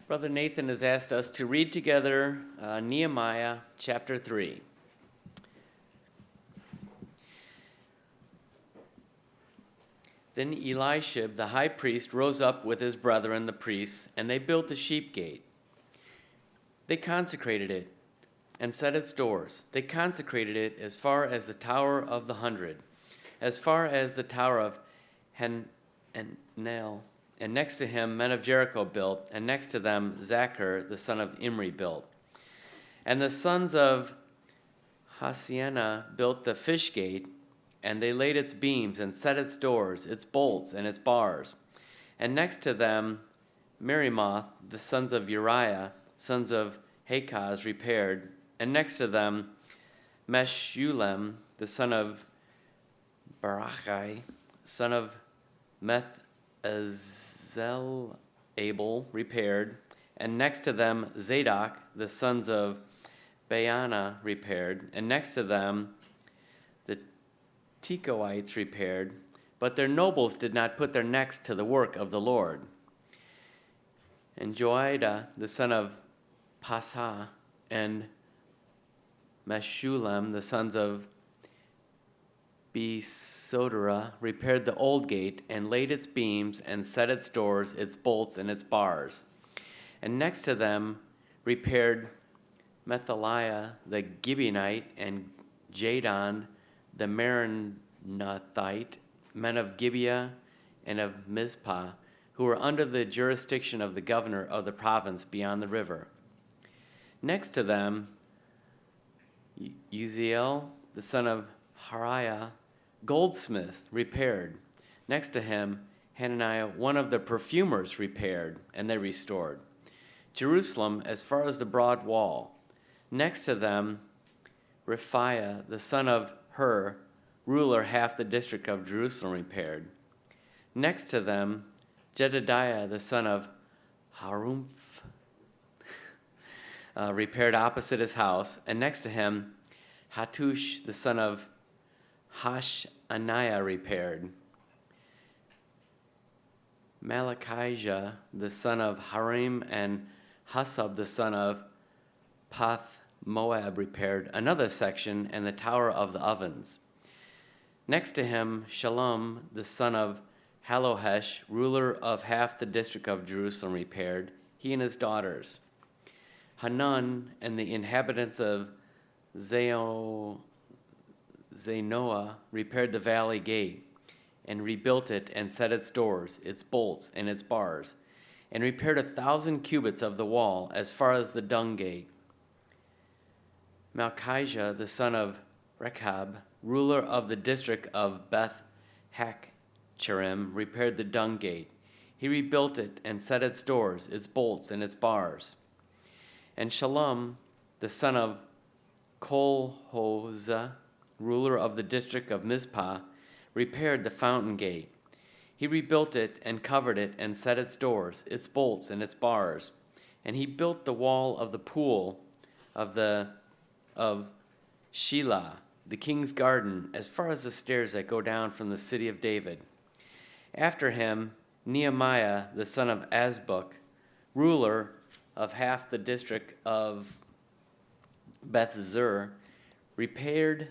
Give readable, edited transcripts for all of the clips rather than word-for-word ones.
Brother Nathan has asked us to read together Nehemiah Chapter 3. Then Eliashib the high priest rose up with his brethren the priests, and they built the sheep gate. They consecrated it and set its doors. They consecrated it as far as the Tower of the 100, as far as the Tower of Hananel. And next to him men of Jericho built, and next to them Zachar the son of Imri built. And the sons of Hasiana built the fish gate, and they laid its beams and set its doors, its bolts, and its bars. And next to them Merimoth the sons of Uriah, sons of Hakaz, repaired. And next to them Meshullam the son of Barachai, son of Abel, repaired, and next to them Zadok, the sons of Baana, repaired, and next to them the Tekoites repaired, but their nobles did not put their necks to the work of the Lord. And Joiada, the son of Pasah, and Meshullam, the sons of Besodera, repaired the old gate and laid its beams and set its doors, its bolts, and its bars. And next to them repaired Methaliah the Gibeonite and Jadon the Meronothite, men of Gibeah and of Mizpah, who were under the jurisdiction of the governor of the province beyond the river. Next to them Uziel the son of Hariah, goldsmith, repaired. Next to him, Hananiah, one of the perfumers, repaired, and they restored Jerusalem as far as the broad wall. Next to them, Rephaiah, the son of Hur, ruler half the district of Jerusalem, repaired. Next to them, Jedediah, the son of Harumph, repaired opposite his house. And next to him, Hattush, the son of Hashaniah, repaired. Malachijah, the son of Harim, and Husab, the son of Path Moab, repaired another section and the Tower of the Ovens. Next to him, Shalom, the son of Halohesh, ruler of half the district of Jerusalem, repaired, he and his daughters. Hanun and the inhabitants of Zanoah repaired the valley gate, and rebuilt it, and set its doors, its bolts, and its bars, and repaired 1,000 cubits of the wall as far as the dung gate. Malchijah, the son of Rechab, ruler of the district of Beth Hakcherim, repaired the dung gate. He rebuilt it and set its doors, its bolts, and its bars. And Shalom, the son of Kolhozeh, ruler of the district of Mizpah, repaired the fountain gate. He rebuilt it and covered it and set its doors, its bolts, and its bars. And he built the wall of the pool of Shelah, the king's garden, as far as the stairs that go down from the city of David. After him, Nehemiah, the son of Azbuk, ruler of half the district of Beth-zur, repaired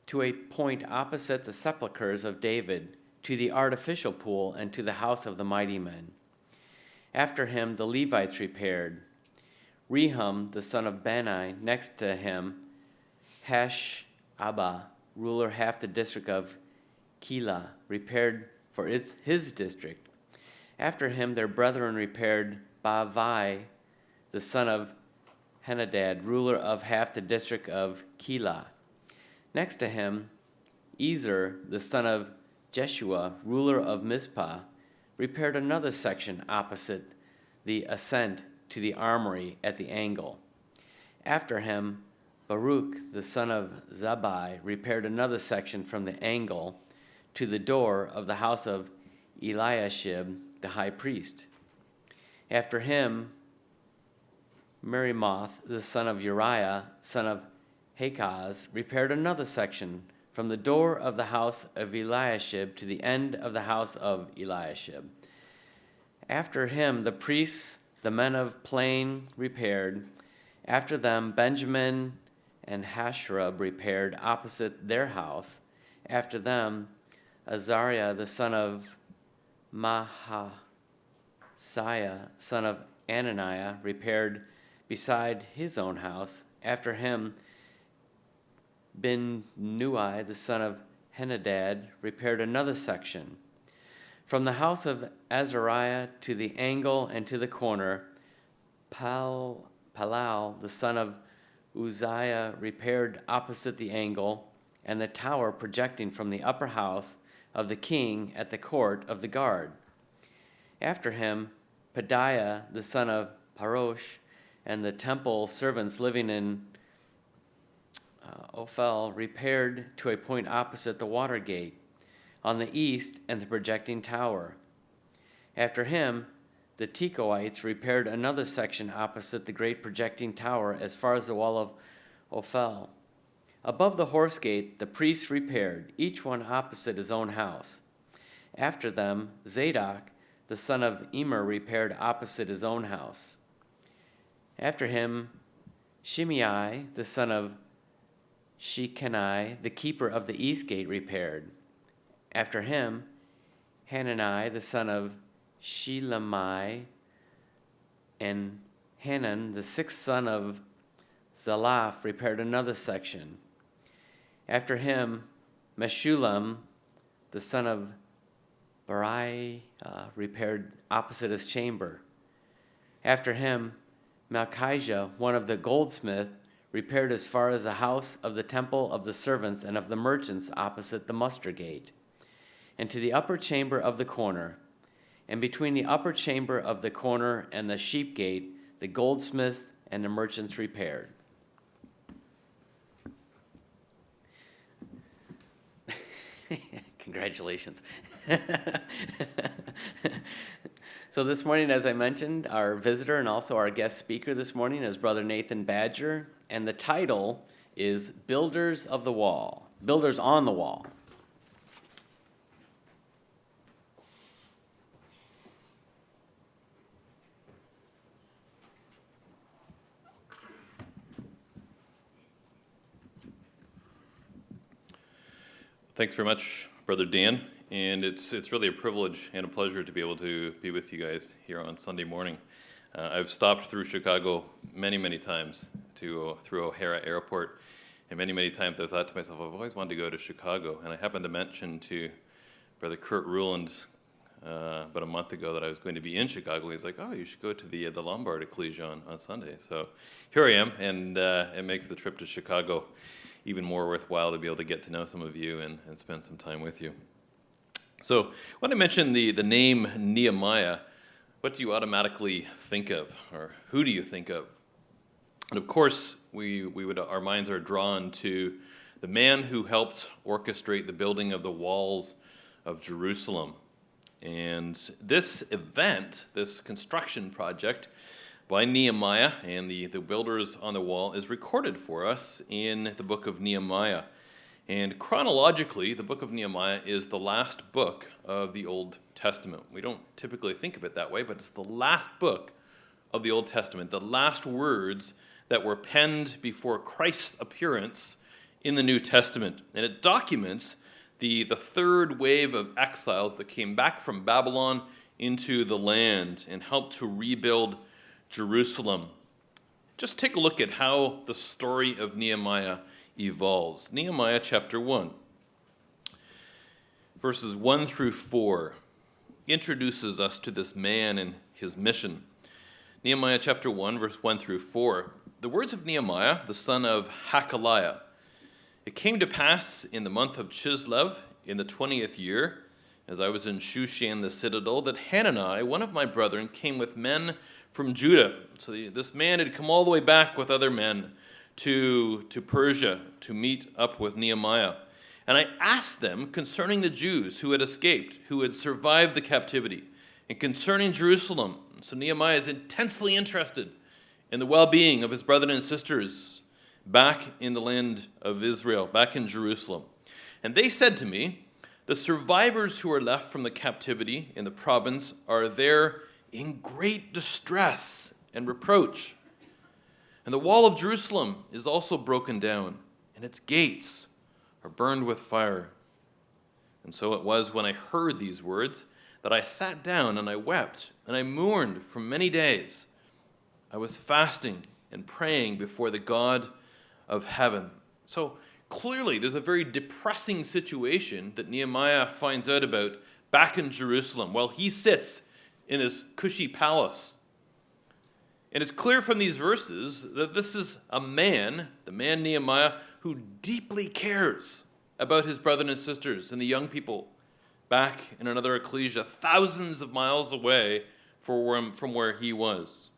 to a point opposite the sepulchres of David, to the artificial pool, and to the house of the mighty men. After him, the Levites repaired. Rehum, the son of Bani, next to him, Hash-Abba, ruler half the district of Keilah, repaired for his district. After him, their brethren repaired Bavai, the son of Henadad, ruler of half the district of Keilah. Next to him, Ezer, the son of Jeshua, ruler of Mizpah, repaired another section opposite the ascent to the armory at the angle. After him, Baruch, the son of Zabbai, repaired another section from the angle to the door of the house of Eliashib, the high priest. After him, Merimoth, the son of Uriah, son of Hakaz, repaired another section from the door of the house of Eliashib to the end of the house of Eliashib. After him, the priests the men of Plain repaired. After them, Benjamin and Hashrub repaired opposite their house. After them, Azariah, the son of Mahasiah, son of Ananiah, repaired beside his own house. After him, Binnui, the son of Henadad, repaired another section. From the house of Azariah to the angle and to the corner, Palal, the son of Uzziah, repaired opposite the angle and the tower projecting from the upper house of the king at the court of the guard. After him, Pedaiah, the son of Parosh, and the temple servants living in Ophel repaired to a point opposite the water gate, on the east and the projecting tower. After him, the Tekoites repaired another section opposite the great projecting tower as far as the wall of Ophel. Above the horse gate, the priests repaired, each one opposite his own house. After them, Zadok, the son of Emer, repaired opposite his own house. After him, Shimei, the son of Shecani, the keeper of the east gate, repaired. After him, Hanani, the son of Shelemai, and Hanan, the sixth son of Zalaph, repaired another section. After him, Meshullam, the son of Barai, repaired opposite his chamber. After him, Malchijah, one of the goldsmiths, repaired as far as the house of the temple of the servants and of the merchants opposite the muster gate, and to the upper chamber of the corner. And between the upper chamber of the corner and the sheep gate, the goldsmith and the merchants repaired. Congratulations. So this morning, as I mentioned, our visitor and also our guest speaker this morning is Brother Nathan Badger, and the title is Builders of the Wall, Builders on the Wall. Thanks very much, Brother Dan, and it's really a privilege and a pleasure to be able to be with you guys here on Sunday morning. I've stopped through Chicago many times through O'Hara Airport, and many times I've thought to myself, I've always wanted to go to Chicago, and I happened to mention to Brother Kurt Ruland about a month ago that I was going to be in Chicago. He's like, oh, you should go to the Lombard ecclesia on Sunday. So here I am, and it makes the trip to Chicago even more worthwhile to be able to get to know some of you and spend some time with you. So when I mention the name Nehemiah, what do you automatically think of, or who do you think of? And of course, our minds are drawn to the man who helped orchestrate the building of the walls of Jerusalem. And this event, this construction project by Nehemiah and the builders on the wall, is recorded for us in the Book of Nehemiah. And chronologically, the Book of Nehemiah is the last book of the Old Testament. We don't typically think of it that way, but it's the last book of the Old Testament, the last words that were penned before Christ's appearance in the New Testament. And it documents the third wave of exiles that came back from Babylon into the land and helped to rebuild Jerusalem. Just take a look at how the story of Nehemiah evolves. Nehemiah Chapter 1, verses 1 through 4, introduces us to this man and his mission. Nehemiah Chapter 1, verse 1 through 4. The words of Nehemiah, the son of Hakaliah. It came to pass in the month of Chislev, in the 20th year, as I was in Shushan the citadel, that Hanani, one of my brethren, came with men from Judah. So this man had come all the way back with other men to Persia to meet up with Nehemiah. And I asked them concerning the Jews who had escaped, who had survived the captivity, and concerning Jerusalem. So Nehemiah is intensely interested in the well-being of his brethren and sisters back in the land of Israel, back in Jerusalem. And they said to me, the survivors who are left from the captivity in the province are there in great distress and reproach. And the wall of Jerusalem is also broken down, and its gates are burned with fire. And so it was when I heard these words that I sat down and I wept, and I mourned for many days. I was fasting and praying before the God of heaven. So clearly there's a very depressing situation that Nehemiah finds out about back in Jerusalem while he sits in his cushy palace. And it's clear from these verses that this is a man, the man Nehemiah, who deeply cares about his brothers and sisters and the young people back in another ecclesia, thousands of miles away from where he was,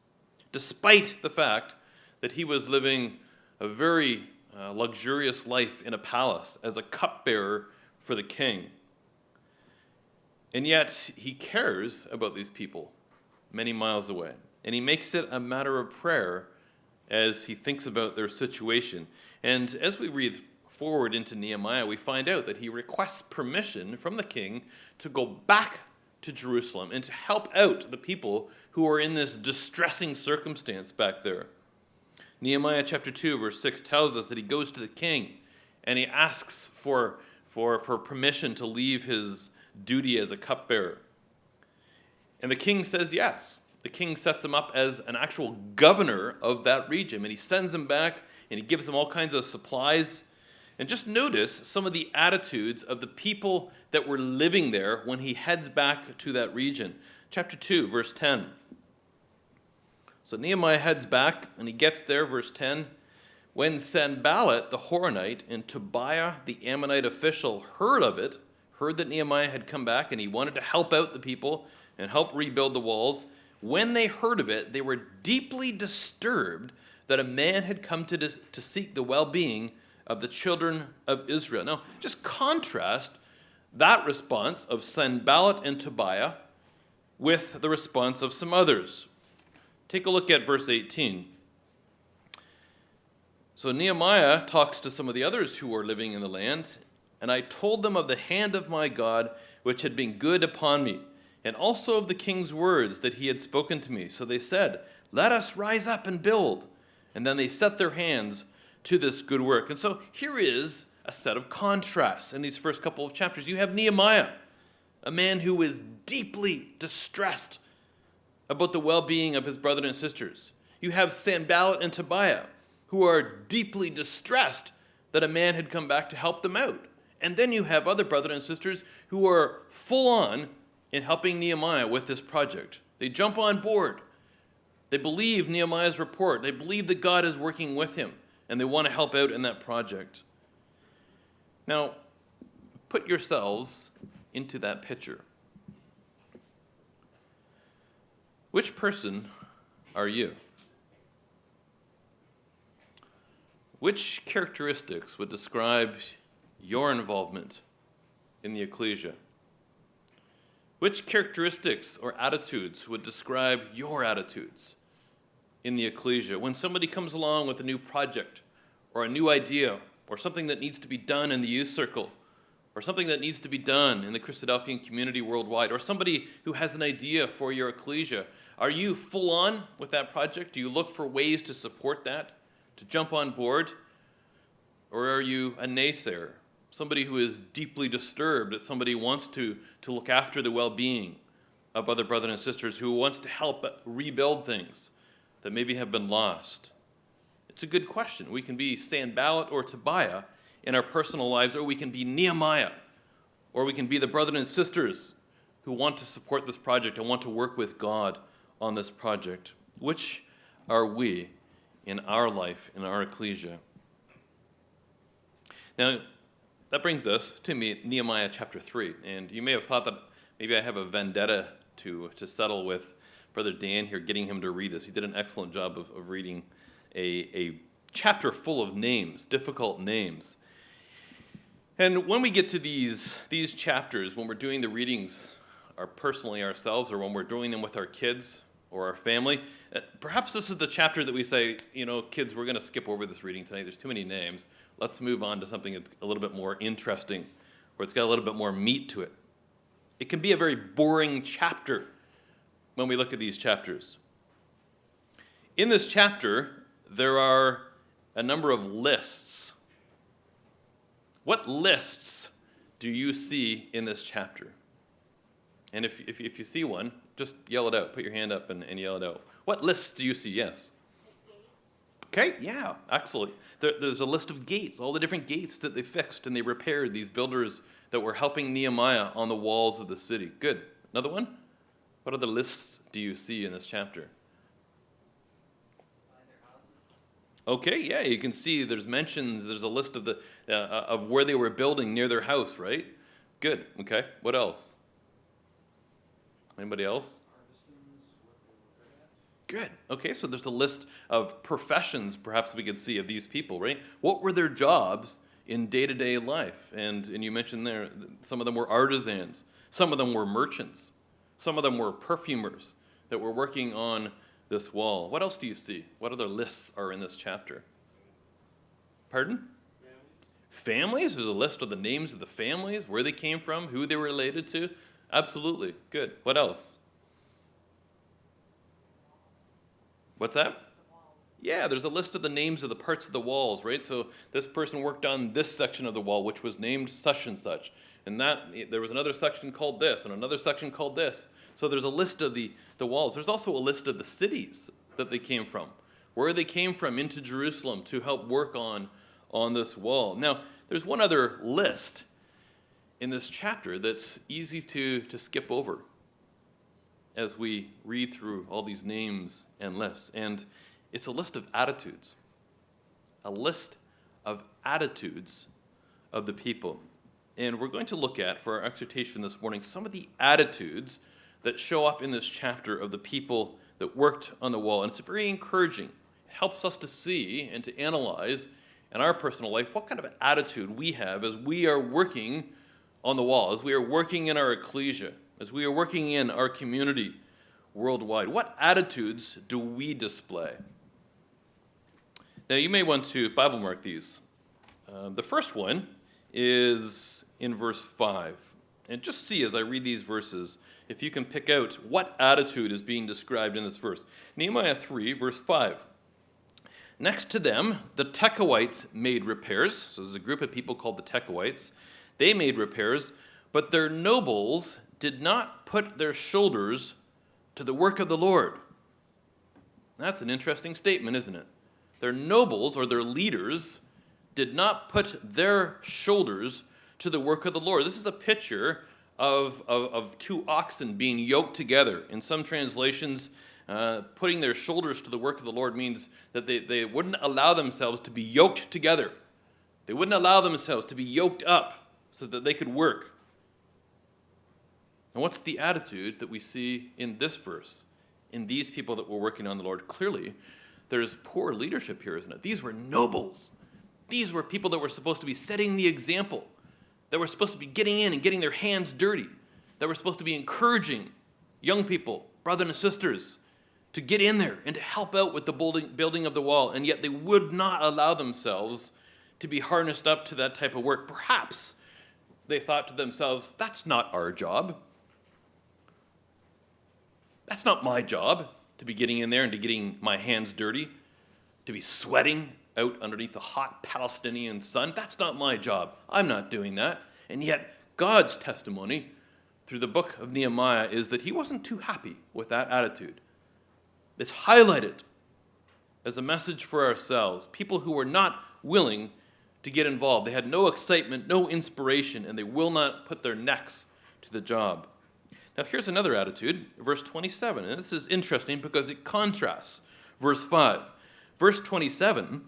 despite the fact that he was living a very luxurious life in a palace as a cupbearer for the king. And yet he cares about these people many miles away. And he makes it a matter of prayer as he thinks about their situation. And as we read forward into Nehemiah, we find out that he requests permission from the king to go back to Jerusalem and to help out the people who are in this distressing circumstance back there. Nehemiah chapter 2, verse 6 tells us that he goes to the king and he asks for permission to leave his duty as a cupbearer. And the king says yes. The king sets him up as an actual governor of that region, and he sends him back and he gives him all kinds of supplies. And just notice some of the attitudes of the people that were living there when he heads back to that region. Chapter 2, verse 10. So Nehemiah heads back, and he gets there, verse 10. When Sanballat the Horonite and Tobiah the Ammonite official heard that Nehemiah had come back and he wanted to help out the people and help rebuild the walls, when they heard of it, they were deeply disturbed that a man had come to seek the well-being of the children of Israel. Now, just contrast that response of Sanballat and Tobiah with the response of some others. Take a look at verse 18. So Nehemiah talks to some of the others who were living in the land, and I told them of the hand of my God, which had been good upon me, and also of the king's words that he had spoken to me. So they said, let us rise up and build. And then they set their hands to this good work. And so here is a set of contrasts in these first couple of chapters. You have Nehemiah, a man who is deeply distressed about the well-being of his brothers and sisters. You have Sanballat and Tobiah, who are deeply distressed that a man had come back to help them out. And then you have other brothers and sisters who are full on in helping Nehemiah with this project. They jump on board. They believe Nehemiah's report. They believe that God is working with him, and they want to help out in that project. Now, put yourselves into that picture. Which person are you? Which characteristics would describe your involvement in the ecclesia? Which characteristics or attitudes would describe your attitudes in the ecclesia? When somebody comes along with a new project or a new idea or something that needs to be done in the youth circle or something that needs to be done in the Christadelphian community worldwide, or somebody who has an idea for your ecclesia, are you full on with that project? Do you look for ways to support that, to jump on board? Or are you a naysayer? Somebody who is deeply disturbed that somebody wants to look after the well-being of other brothers and sisters, who wants to help rebuild things that maybe have been lost? It's a good question. We can be Sanballat or Tobiah in our personal lives, or we can be Nehemiah, or we can be the brothers and sisters who want to support this project and want to work with God on this project. Which are we in our life, in our ecclesia? Now, that brings us to Nehemiah chapter 3. And you may have thought that maybe I have a vendetta to settle with Brother Dan here, getting him to read this. He did an excellent job of reading a chapter full of names, difficult names. And when we get to these chapters, when we're doing the readings personally ourselves, or when we're doing them with our kids or our family, perhaps this is the chapter that we say, kids, we're going to skip over this reading tonight. There's too many names. Let's move on to something that's a little bit more interesting, where it's got a little bit more meat to it. It can be a very boring chapter when we look at these chapters. In this chapter, there are a number of lists. What lists do you see in this chapter? And if you see one, just yell it out. Put your hand up and yell it out. What lists do you see? Yes. Okay, yeah, excellent. There's a list of gates, all the different gates that they fixed and they repaired, these builders that were helping Nehemiah on the walls of the city. Good. Another one? What other lists do you see in this chapter? Okay, yeah, you can see there's mentions, there's a list of where they were building near their house, right? Good, okay. What else? Anybody else? Good. Okay, so there's a list of professions, perhaps we could see, of these people, right? What were their jobs in day-to-day life? And you mentioned there, some of them were artisans, some of them were merchants, some of them were perfumers that were working on this wall. What else do you see? What other lists are in this chapter? Pardon? Families? There's a list of the names of the families, where they came from, who they were related to. Absolutely. Good. What else? What's that? Yeah, there's a list of the names of the parts of the walls, right? So this person worked on this section of the wall, which was named such and such. And there was another section called this, and another section called this. So there's a list of the walls. There's also a list of the cities that they came from, where they came from into Jerusalem to help work on this wall. Now, there's one other list in this chapter that's easy to skip over as we read through all these names and lists. And it's a list of attitudes. A list of attitudes of the people. And we're going to look at, for our exhortation this morning, some of the attitudes that show up in this chapter of the people that worked on the wall. And it's very encouraging. It helps us to see and to analyze in our personal life what kind of attitude we have as we are working on the wall, as we are working in our ecclesia, as we are working in our community worldwide. What attitudes do we display? Now, you may want to Bible mark these. The first one is in verse 5. And just see as I read these verses, if you can pick out what attitude is being described in this verse. Nehemiah 3, verse 5. Next to them, the Tekoites made repairs. So there's a group of people called the Tekoites. They made repairs, but their nobles did not put their shoulders to the work of the Lord. That's an interesting statement, isn't it? Their nobles, or their leaders, did not put their shoulders to the work of the Lord. This is a picture of two oxen being yoked together. In some translations, putting their shoulders to the work of the Lord means that they wouldn't allow themselves to be yoked together. They wouldn't allow themselves to be yoked up so that they could work. And what's the attitude that we see in this verse, in these people that were working on the Lord? Clearly, there's poor leadership here, isn't it? These were nobles. These were people that were supposed to be setting the example, that were supposed to be getting in and getting their hands dirty, that were supposed to be encouraging young people, brothers and sisters, to get in there and to help out with the building of the wall, and yet they would not allow themselves to be harnessed up to that type of work. Perhaps they thought to themselves, that's not our job. That's not my job, to be getting in there and to getting my hands dirty, to be sweating out underneath the hot Palestinian sun. That's not my job. I'm not doing that. And yet, God's testimony through the book of Nehemiah is that he wasn't too happy with that attitude. It's highlighted as a message for ourselves. People who were not willing to get involved. They had no excitement, no inspiration, and they will not put their necks to the job. Now, here's another attitude, verse 27. And this is interesting because it contrasts verse 5. Verse 27,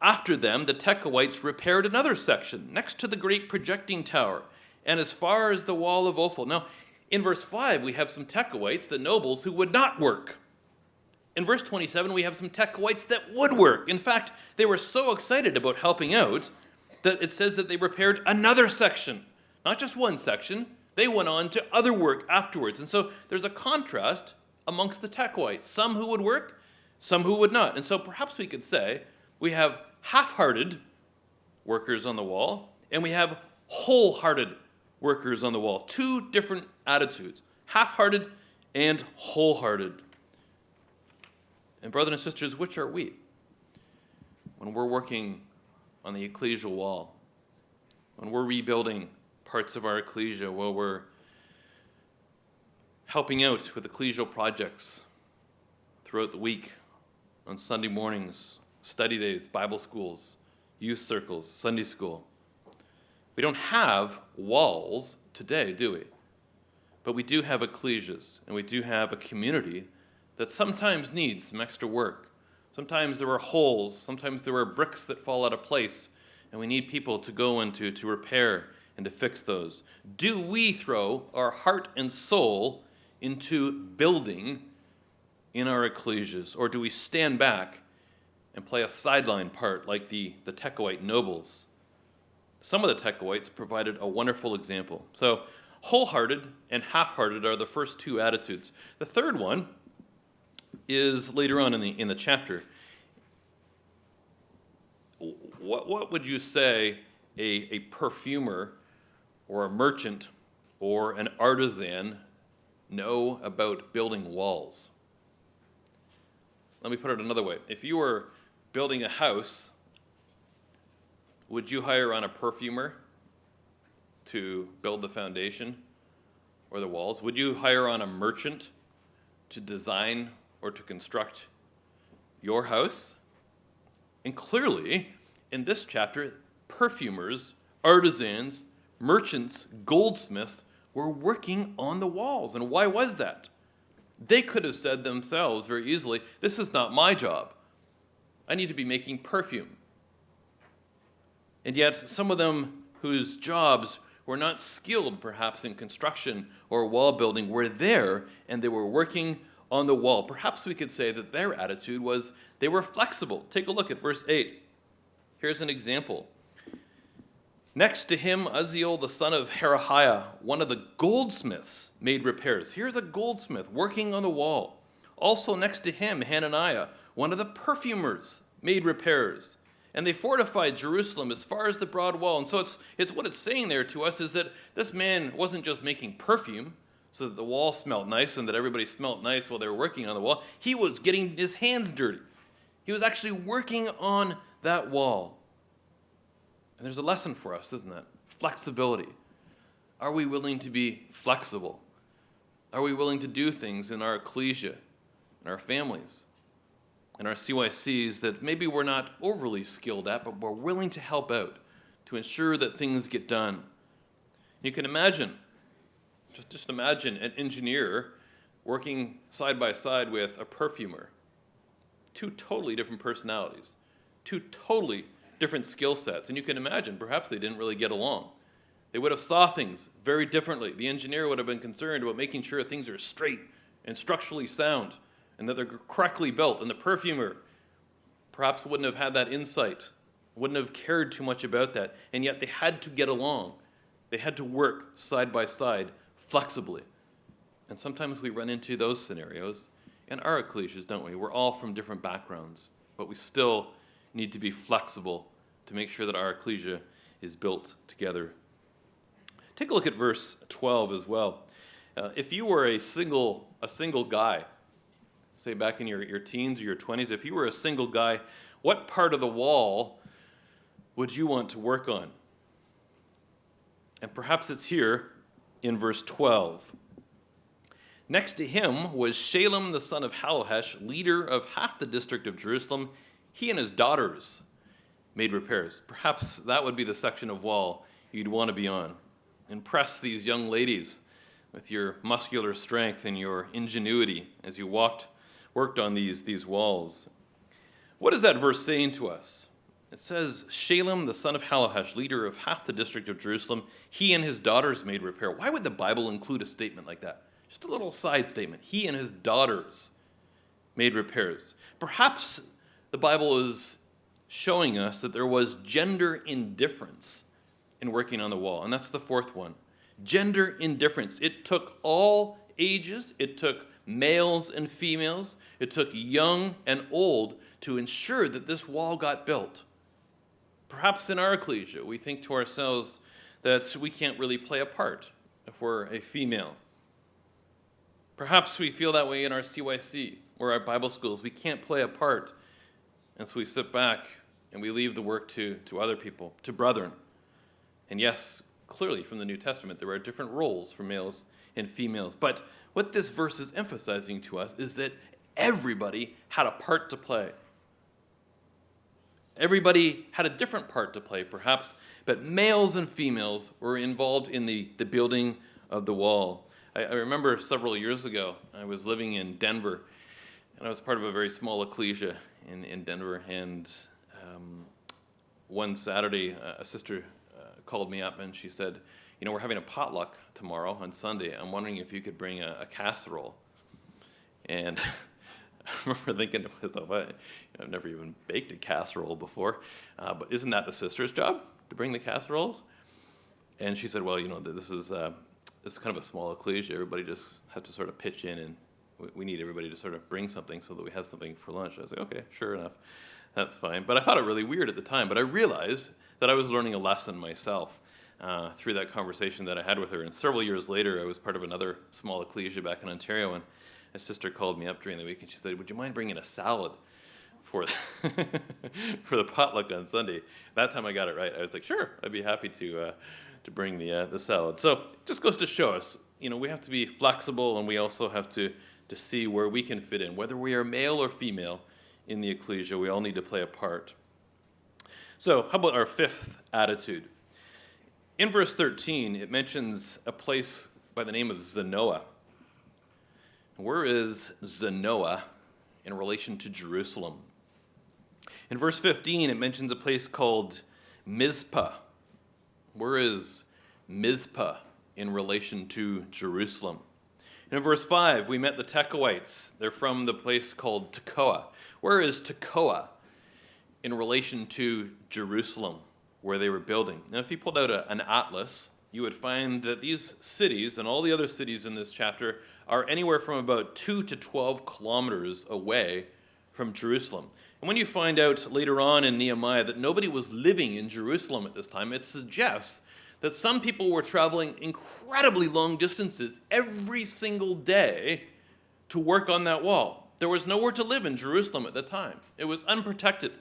after them, the Tekoites repaired another section next to the great projecting tower and as far as the wall of Ophel. Now, in verse 5, we have some Tekoites, the nobles, who would not work. In verse 27, we have some Tekoites that would work. In fact, they were so excited about helping out that it says that they repaired another section. Not just one section. They went on to other work afterwards. And so there's a contrast amongst the Tekoites. Some who would work, some who would not. And so perhaps we could say we have half-hearted workers on the wall, and we have wholehearted workers on the wall. Two different attitudes, half-hearted and wholehearted. And brothers and sisters, which are we? When we're working on the ecclesial wall, when we're rebuilding parts of our ecclesia, while we're helping out with ecclesial projects throughout the week, on Sunday mornings, study days, Bible schools, youth circles, Sunday school. We don't have walls today, do we? But we do have ecclesias, and we do have a community that sometimes needs some extra work. Sometimes there are holes, sometimes there are bricks that fall out of place, and we need people to go into to repair and to fix those. Do we throw our heart and soul into building in our ecclesias, or do we stand back and play a sideline part like the Tekoite nobles? Some of the Tekoites provided a wonderful example. So wholehearted and half-hearted are the first two attitudes. The third one is later on in the chapter. What would you say a perfumer or a merchant or an artisan know about building walls? Let me put it another way. If you were building a house, would you hire on a perfumer to build the foundation or the walls? Would you hire on a merchant to design or to construct your house? And clearly, in this chapter, perfumers, artisans, merchants, goldsmiths were working on the walls. And why was that? They could have said themselves very easily, this is not my job. I need to be making perfume. And yet, some of them whose jobs were not skilled perhaps in construction or wall building were there, and they were working on the wall. Perhaps we could say that their attitude was they were flexible. Take a look at verse 8. Here's an example. Next to him, Uzziel, the son of Herahiah, one of the goldsmiths, made repairs. Here's a goldsmith working on the wall. Also next to him, Hananiah, one of the perfumers, made repairs. And they fortified Jerusalem as far as the broad wall. And so it's what it's saying there to us is that this man wasn't just making perfume so that the wall smelled nice and that everybody smelled nice while they were working on the wall. He was getting his hands dirty. He was actually working on that wall. And there's a lesson for us, isn't that? Flexibility. Are we willing to be flexible? Are we willing to do things in our ecclesia, in our families, in our CYCs that maybe we're not overly skilled at, but we're willing to help out to ensure that things get done? You can imagine, just imagine an engineer working side by side with a perfumer. Two totally different personalities, two totally different skill sets. And you can imagine, perhaps they didn't really get along. They would have saw things very differently. The engineer would have been concerned about making sure things are straight and structurally sound and that they're correctly built. And the perfumer perhaps wouldn't have had that insight, wouldn't have cared too much about that. And yet they had to get along. They had to work side by side flexibly. And sometimes we run into those scenarios in our ecclesias, don't we? We're all from different backgrounds, but we still need to be flexible to make sure that our ecclesia is built together. Take a look at verse 12 as well. If you were a single guy, say back in your teens or your 20s, if you were a single guy, what part of the wall would you want to work on? And perhaps it's here in verse 12. Next to him was Shalem the son of Halohesh, leader of half the district of Jerusalem. He and his daughters made repairs. Perhaps that would be the section of wall you'd want to be on. Impress these young ladies with your muscular strength and your ingenuity as you worked on these walls. What is that verse saying to us? It says, Shalem, the son of Halohesh, leader of half the district of Jerusalem, he and his daughters made repair. Why would the Bible include a statement like that? Just a little side statement. He and his daughters made repairs. Perhaps the Bible is showing us that there was gender indifference in working on the wall. And that's the fourth one. Gender indifference. It took all ages. It took males and females. It took young and old to ensure that this wall got built. Perhaps in our ecclesia, we think to ourselves that we can't really play a part if we're a female. Perhaps we feel that way in our CYC or our Bible schools. We can't play a part, and so we sit back and we leave the work to other people, to brethren. And yes, clearly from the New Testament, there are different roles for males and females. But what this verse is emphasizing to us is that everybody had a part to play. Everybody had a different part to play, perhaps, but males and females were involved in the building of the wall. I remember several years ago, I was living in Denver, and I was part of a very small ecclesia in Denver, and one Saturday, a sister called me up and she said, we're having a potluck tomorrow on Sunday. I'm wondering if you could bring a casserole. And I remember thinking to myself, I've never even baked a casserole before, but isn't that the sister's job, to bring the casseroles? And she said, well, this is kind of a small ecclesia. Everybody just has to sort of pitch in, and we need everybody to sort of bring something so that we have something for lunch. I was like, okay, sure enough, that's fine. But I thought it really weird at the time, but I realized that I was learning a lesson myself through that conversation that I had with her. And several years later, I was part of another small ecclesia back in Ontario, and a sister called me up during the week, and she said, would you mind bringing a salad for the potluck on Sunday? That time I got it right. I was like, sure, I'd be happy to bring the salad. So it just goes to show us, we have to be flexible, and we also have to see where we can fit in. Whether we are male or female in the ecclesia, we all need to play a part. So how about our fifth attitude? In verse 13, it mentions a place by the name of Zanoah. Where is Zanoah in relation to Jerusalem? In verse 15, it mentions a place called Mizpah. Where is Mizpah in relation to Jerusalem? And in verse 5, we met the Tekoites. They're from the place called Tekoa. Where is Tekoa in relation to Jerusalem, where they were building? Now, if you pulled out an atlas, you would find that these cities and all the other cities in this chapter are anywhere from about 2 to 12 kilometers away from Jerusalem. And when you find out later on in Nehemiah that nobody was living in Jerusalem at this time, it suggests that some people were traveling incredibly long distances every single day to work on that wall. There was nowhere to live in Jerusalem at the time. It was unprotected.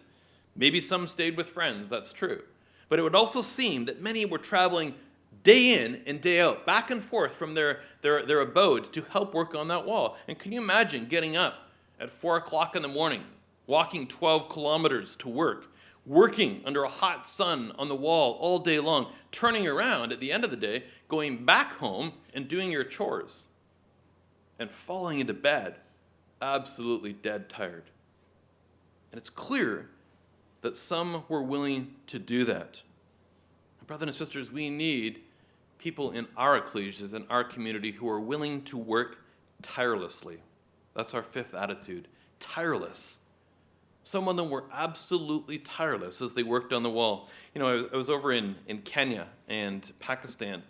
Maybe some stayed with friends, that's true. But it would also seem that many were traveling day in and day out, back and forth from their abode to help work on that wall. And can you imagine getting up at 4 o'clock in the morning, walking 12 kilometers to work, working under a hot sun on the wall all day long, turning around at the end of the day, going back home and doing your chores, and falling into bed absolutely dead tired? And it's clear that some were willing to do that. Brothers and sisters, we need people in our ecclesias, in our community, who are willing to work tirelessly. That's our fifth attitude, tireless. Some of them were absolutely tireless as they worked on the wall. I was over in Kenya and Pakistan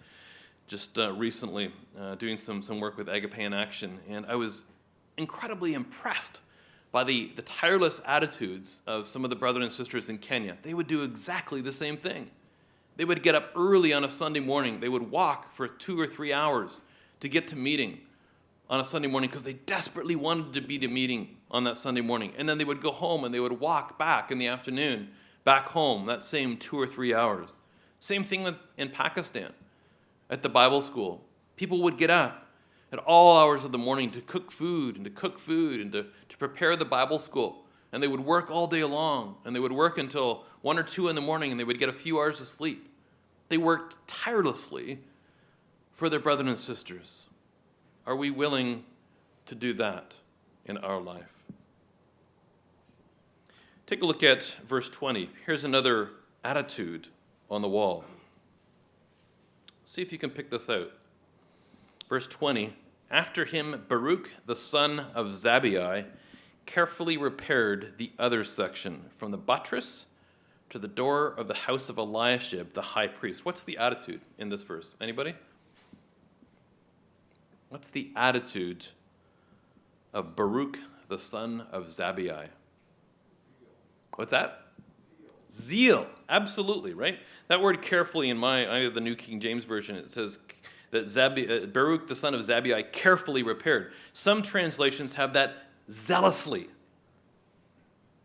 just recently doing some work with Agape in Action, and I was incredibly impressed by the tireless attitudes of some of the brothers and sisters in Kenya. They would do exactly the same thing. They would get up early on a Sunday morning. They would walk for 2 or 3 hours to get to meeting on a Sunday morning because they desperately wanted to be to meeting on that Sunday morning. And then they would go home and they would walk back in the afternoon, back home, that same 2 or 3 hours. Same thing in Pakistan at the Bible school. People would get up at all hours of the morning to cook food and to prepare the Bible school. And they would work all day long, and they would work until 1 or 2 in the morning, and they would get a few hours of sleep. They worked tirelessly for their brothers and sisters. Are we willing to do that in our life? Take a look at verse 20. Here's another attitude on the wall. See if you can pick this out. Verse 20, after him, Baruch, the son of Zabbai, carefully repaired the other section, from the buttress to the door of the house of Eliashib, the high priest. What's the attitude in this verse? Anybody? What's the attitude of Baruch, the son of Zabbai? What's that? Zeal. Absolutely, right? That word carefully in I have the New King James Version, it says that Baruch the son of Zabbai carefully repaired. Some translations have that zealously.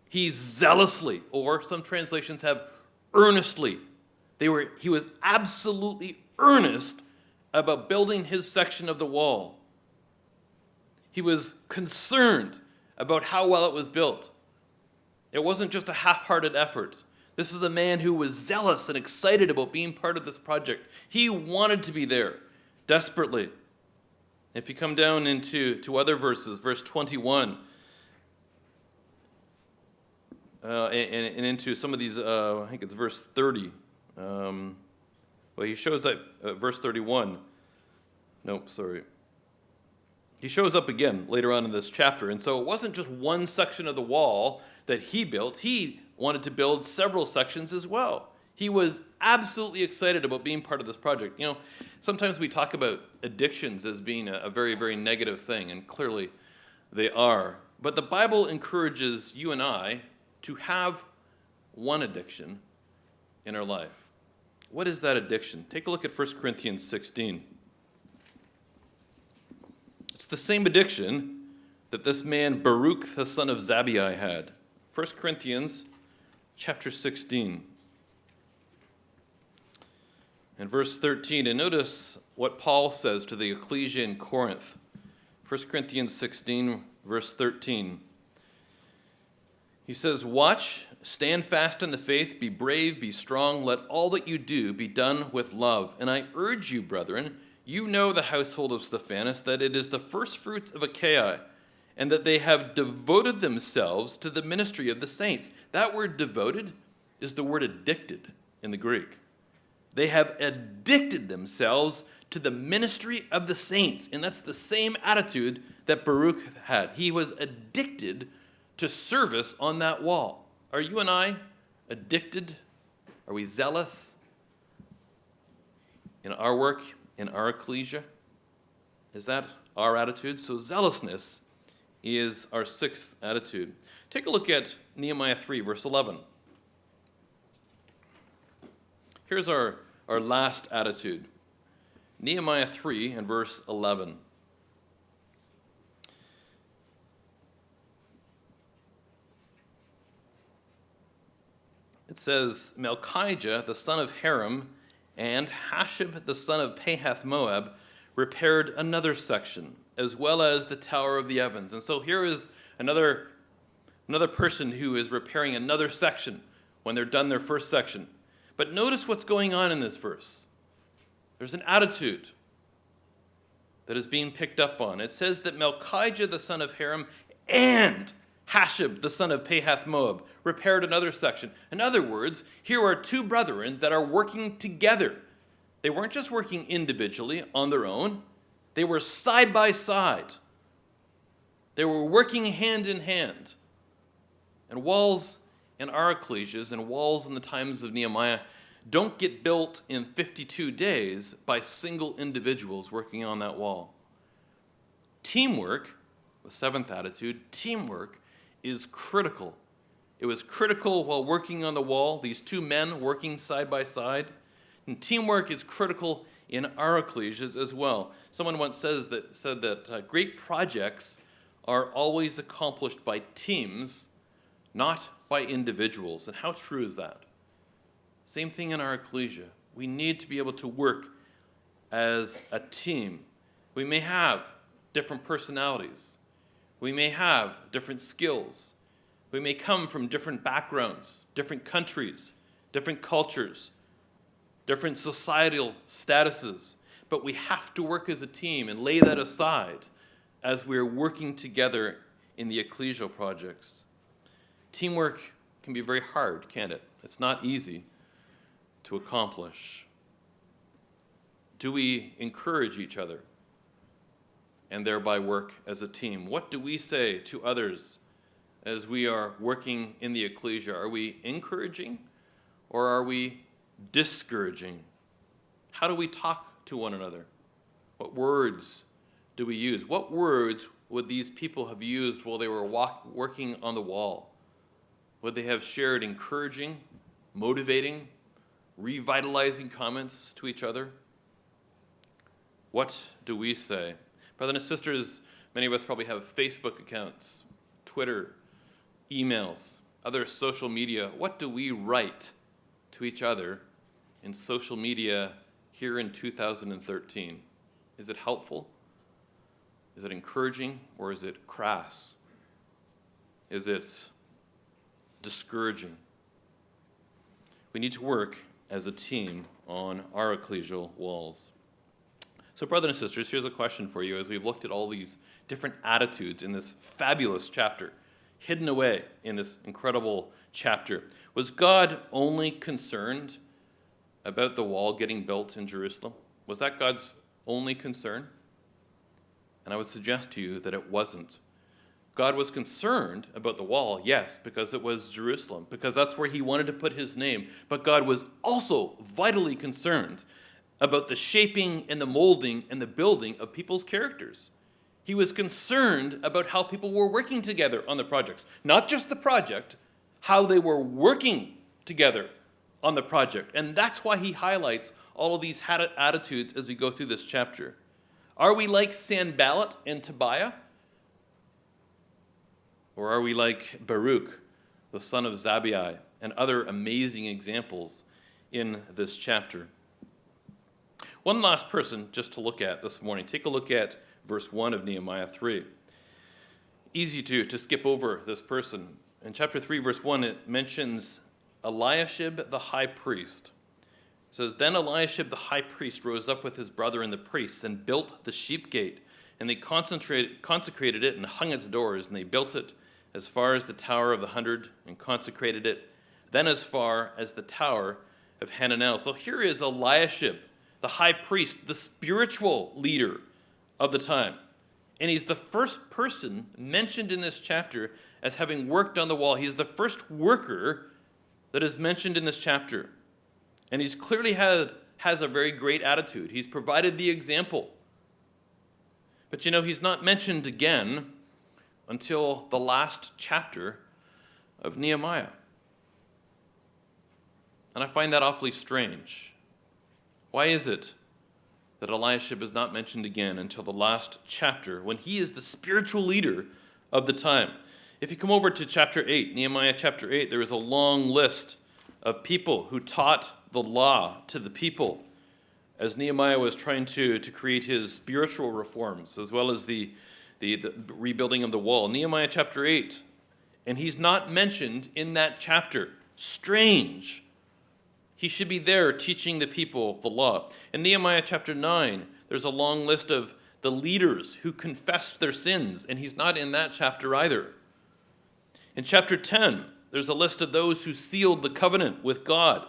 He zealously, or some translations have earnestly. He was absolutely earnest about building his section of the wall. He was concerned about how well it was built. It wasn't just a half-hearted effort. This is a man who was zealous and excited about being part of this project. He wanted to be there desperately. If you come down into other verses, verse 21, and into some of these, I think it's verse 30. He shows up, verse 31. Nope, sorry. He shows up again later on in this chapter. And so it wasn't just one section of the wall that he built. He wanted to build several sections as well. He was absolutely excited about being part of this project. Sometimes we talk about addictions as being a very, very negative thing, and clearly they are. But the Bible encourages you and I to have one addiction in our life. What is that addiction? Take a look at 1 Corinthians 16. It's the same addiction that this man Baruch the son of Zabbai had. 1 Corinthians chapter 16 and verse 13. And notice what Paul says to the ecclesia in Corinth. 1 Corinthians 16, verse 13. He says, "Watch, stand fast in the faith, be brave, be strong. Let all that you do be done with love. And I urge you, brethren, you know the household of Stephanas, that it is the first fruits of Achaia, and that they have devoted themselves to the ministry of the saints." That word devoted is the word addicted in the Greek. They have addicted themselves to the ministry of the saints. And that's the same attitude that Baruch had. He was addicted to service on that wall. Are you and I addicted? Are we zealous in our work, in our ecclesia? Is that our attitude? So zealousness is our sixth attitude. Take a look at Nehemiah 3, verse 11. Here's our last attitude. Nehemiah 3 and verse 11. It says, "Malchijah, the son of Haram, and Hashab, the son of Pahath Moab, repaired another section, as well as the Tower of the Ovens." And so here is another person who is repairing another section when they're done their first section. But notice what's going on in this verse. There's an attitude that is being picked up on. It says that Malchijah, the son of Haram, and Hashab, the son of Pahath Moab, repaired another section. In other words, here are two brethren that are working together. They weren't just working individually on their own. They were side by side. They were working hand in hand. And walls in our ecclesias and walls in the times of Nehemiah don't get built in 52 days by single individuals working on that wall. Teamwork, the seventh attitude, teamwork is critical. It was critical while working on the wall, these two men working side by side. And teamwork is critical in our ecclesias as well. Someone once said that great projects are always accomplished by teams, not by individuals. And how true is that? Same thing in our ecclesia. We need to be able to work as a team. We may have different personalities. We may have different skills. We may come from different backgrounds, different countries, different cultures, different societal statuses. But we have to work as a team and lay that aside as we're working together in the ecclesial projects. Teamwork can be very hard, can't it? It's not easy to accomplish. Do we encourage each other and thereby work as a team? What do we say to others as we are working in the ecclesia? Are we encouraging or are we discouraging? How do we talk to one another? What words do we use? What words would these people have used while they were working on the wall? Would they have shared encouraging, motivating, revitalizing comments to each other? What do we say? Brothers and sisters, many of us probably have Facebook accounts, Twitter, emails, other social media. What do we write to each other in social media here in 2013? Is it helpful? Is it encouraging, or is it crass? Is it discouraging? We need to work as a team on our ecclesial walls. So, brothers and sisters, here's a question for you as we've looked at all these different attitudes in this fabulous chapter, hidden away in this incredible chapter. Was God only concerned about the wall getting built in Jerusalem? Was that God's only concern? And I would suggest to you that it wasn't. God was concerned about the wall, yes, because it was Jerusalem, because that's where he wanted to put his name. But God was also vitally concerned about the shaping and the molding and the building of people's characters. He was concerned about how people were working together on the projects. Not just the project, how they were working together on the project. And that's why he highlights all of these attitudes as we go through this chapter. Are we like Sanballat and Tobiah? Or are we like Baruch, the son of Zabai, and other amazing examples in this chapter? One last person just to look at this morning. Take a look at verse 1 of Nehemiah 3. Easy to skip over this person. In chapter 3, verse 1, it mentions Eliashib the high priest. It says, Then Eliashib the high priest rose up with his brother and the priests and built the sheep gate, and they consecrated it and hung its doors, and they built it as far as the Tower of the 100 and consecrated it, then as far as the Tower of Hananel. So here is Eliashib, the high priest, the spiritual leader of the time. And he's the first person mentioned in this chapter as having worked on the wall. He's the first worker that is mentioned in this chapter. And he's clearly has a very great attitude. He's provided the example. But he's not mentioned again until the last chapter of Nehemiah. And I find that awfully strange. Why is it that Eliashib is not mentioned again until the last chapter when he is the spiritual leader of the time? If you come over to chapter 8, Nehemiah chapter 8, there is a long list of people who taught the law to the people as Nehemiah was trying to create his spiritual reforms as well as the rebuilding of the wall. Nehemiah chapter 8, and he's not mentioned in that chapter. Strange. He should be there teaching the people the law. In Nehemiah chapter 9, there's a long list of the leaders who confessed their sins, and he's not in that chapter either. In chapter 10, there's a list of those who sealed the covenant with God.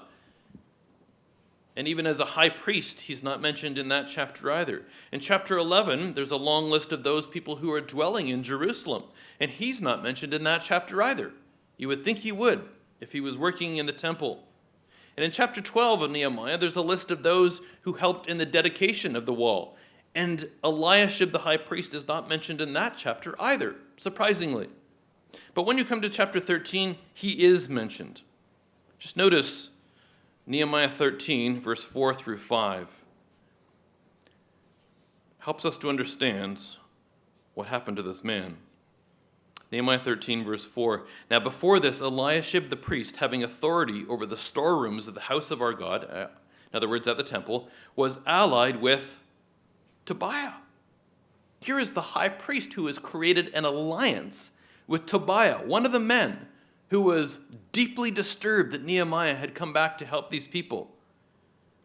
And even as a high priest, he's not mentioned in that chapter either. In chapter 11, there's a long list of those people who are dwelling in Jerusalem, and he's not mentioned in that chapter either. You would think he would if he was working in the temple. And in chapter 12 of Nehemiah, there's a list of those who helped in the dedication of the wall. And Eliashib the high priest is not mentioned in that chapter either, surprisingly. But when you come to chapter 13, he is mentioned. Just notice Nehemiah 13, verse 4 through 5. Helps us to understand what happened to this man. Nehemiah 13, verse 4. Now before this, Eliashib the priest, having authority over the storerooms of the house of our God, in other words, at the temple, was allied with Tobiah. Here is the high priest who has created an alliance with Tobiah, one of the men who was deeply disturbed that Nehemiah had come back to help these people.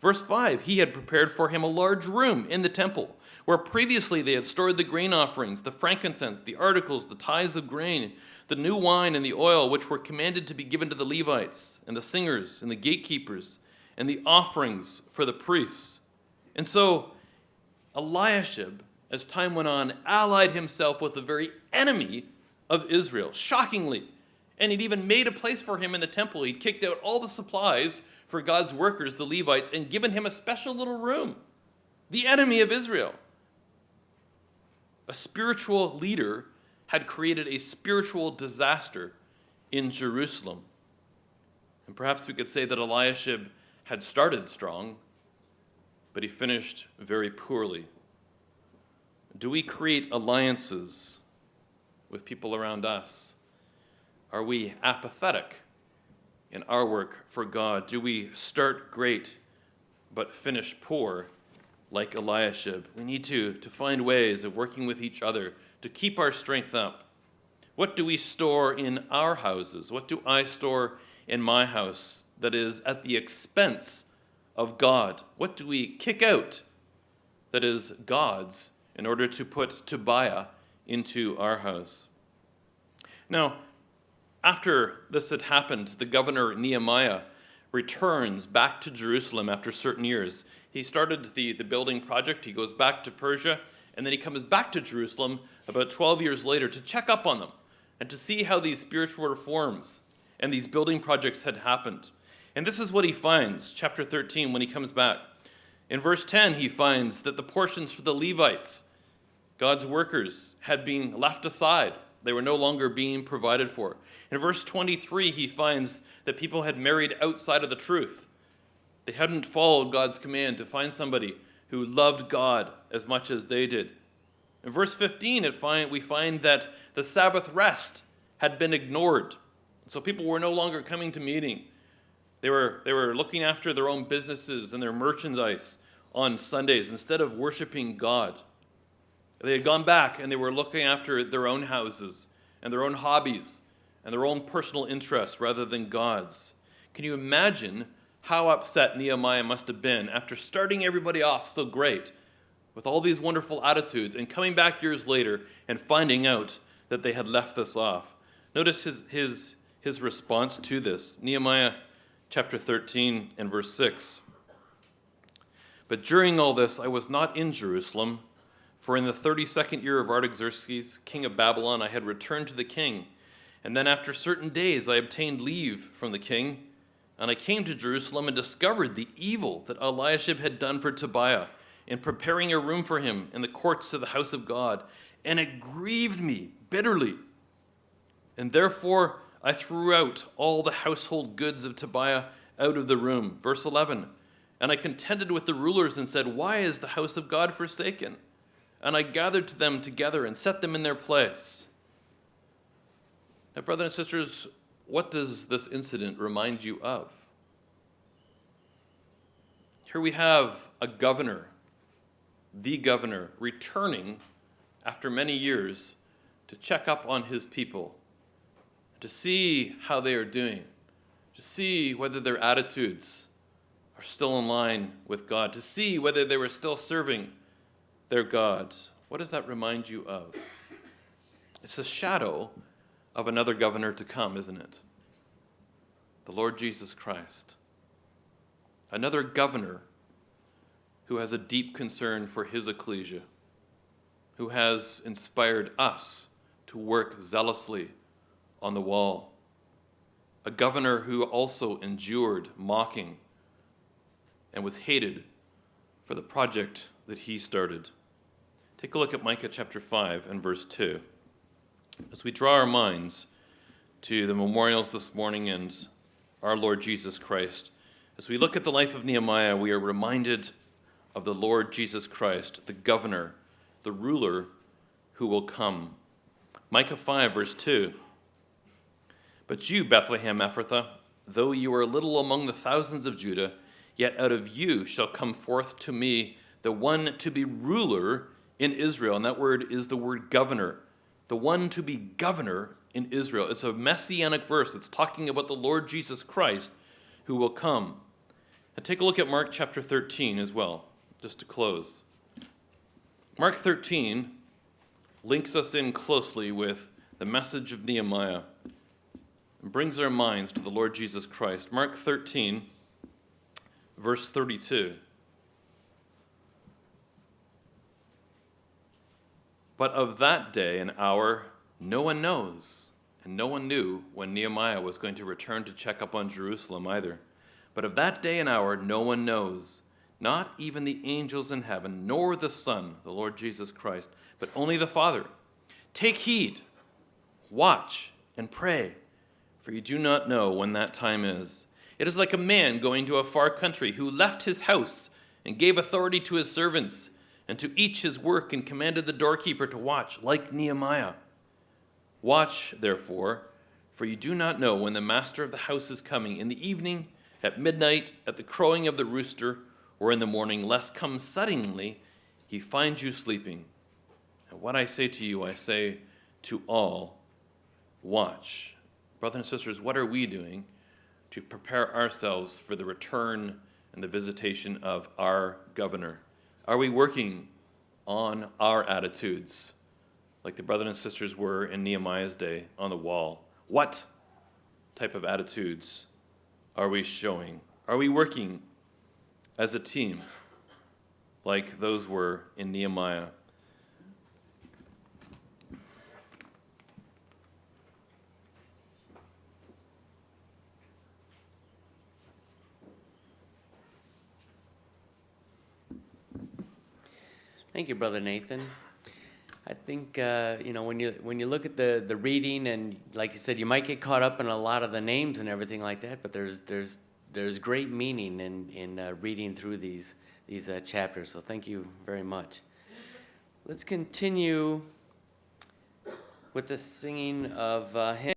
Verse 5, he had prepared for him a large room in the temple, where previously they had stored the grain offerings, the frankincense, the articles, the tithes of grain, the new wine and the oil, which were commanded to be given to the Levites and the singers and the gatekeepers, and the offerings for the priests. And so Eliashib, as time went on, allied himself with the very enemy of Israel, shockingly. And he'd even made a place for him in the temple. He'd kicked out all the supplies for God's workers, the Levites, and given him a special little room. The enemy of Israel. A spiritual leader had created a spiritual disaster in Jerusalem. And perhaps we could say that Eliashib had started strong, but he finished very poorly Do we create alliances with people around us? Are we apathetic in our work for God? Do we start great but finish poor like Eliashib? We need to find ways of working with each other to keep our strength up. What do we store in our houses? What do I store in my house that is at the expense of God? What do we kick out that is God's in order to put Tobiah into our house? Now, after this had happened, the governor Nehemiah returns back to Jerusalem after certain years. He started the building project, he goes back to Persia, and then he comes back to Jerusalem about 12 years later to check up on them and to see how these spiritual reforms and these building projects had happened. And this is what he finds, chapter 13, when he comes back. In verse 10, he finds that the portions for the Levites, God's workers, had been left aside. They were no longer being provided for. In verse 23, he finds that people had married outside of the truth. They hadn't followed God's command to find somebody who loved God as much as they did. In verse 15, we find that the Sabbath rest had been ignored. So people were no longer coming to meeting. They were looking after their own businesses and their merchandise on Sundays instead of worshiping God. They had gone back and they were looking after their own houses and their own hobbies and their own personal interests rather than God's. Can you imagine how upset Nehemiah must have been after starting everybody off so great with all these wonderful attitudes and coming back years later and finding out that they had left this off? Notice his response to this. Nehemiah Chapter 13 and verse 6. But during all this I was not in Jerusalem, for in the 32nd year of Artaxerxes, king of Babylon, I had returned to the king. And then after certain days I obtained leave from the king, and I came to Jerusalem and discovered the evil that Eliashib had done for Tobiah in preparing a room for him in the courts of the house of God, and it grieved me bitterly. And therefore I threw out all the household goods of Tobiah out of the room. Verse 11, and I contended with the rulers and said, why is the house of God forsaken? And I gathered them together and set them in their place. Now, brothers and sisters, what does this incident remind you of? Here we have a governor, the governor, returning after many years to check up on his people, to see how they are doing, to see whether their attitudes are still in line with God, to see whether they were still serving their gods. What does that remind you of? It's a shadow of another governor to come, isn't it? The Lord Jesus Christ. Another governor who has a deep concern for his ecclesia, who has inspired us to work zealously on the wall. A governor who also endured mocking and was hated for the project that he started. Take a look at Micah chapter 5 and verse 2. As we draw our minds to the memorials this morning and our Lord Jesus Christ, as we look at the life of Nehemiah, we are reminded of the Lord Jesus Christ, the governor, the ruler who will come. Micah 5 verse 2. But you, Bethlehem Ephrathah, though you are little among the thousands of Judah, yet out of you shall come forth to me the one to be ruler in Israel. And that word is the word governor. The one to be governor in Israel. It's a messianic verse. It's talking about the Lord Jesus Christ who will come. And take a look at Mark chapter 13 as well, just to close. Mark 13 links us in closely with the message of Nehemiah and brings our minds to the Lord Jesus Christ. Mark 13, verse 32. But of that day and hour no one knows, and no one knew when Nehemiah was going to return to check up on Jerusalem either. But of that day and hour no one knows, not even the angels in heaven, nor the Son, the Lord Jesus Christ, but only the Father. Take heed, watch, and pray, for you do not know when that time is. It is like a man going to a far country who left his house and gave authority to his servants and to each his work, and commanded the doorkeeper to watch, like Nehemiah. Watch, therefore, for you do not know when the master of the house is coming, in the evening, at midnight, at the crowing of the rooster, or in the morning, lest come suddenly he find you sleeping. And what I say to you, I say to all, watch. Brothers and sisters, what are we doing to prepare ourselves for the return and the visitation of our governor? Are we working on our attitudes like the brothers and sisters were in Nehemiah's day on the wall? What type of attitudes are we showing? Are we working as a team like those were in Nehemiah? Thank you, Brother Nathan. I think when you look at the reading, and like you said, you might get caught up in a lot of the names and everything like that. But there's great meaning in reading through these chapters. So thank you very much. Let's continue with the singing of hymns.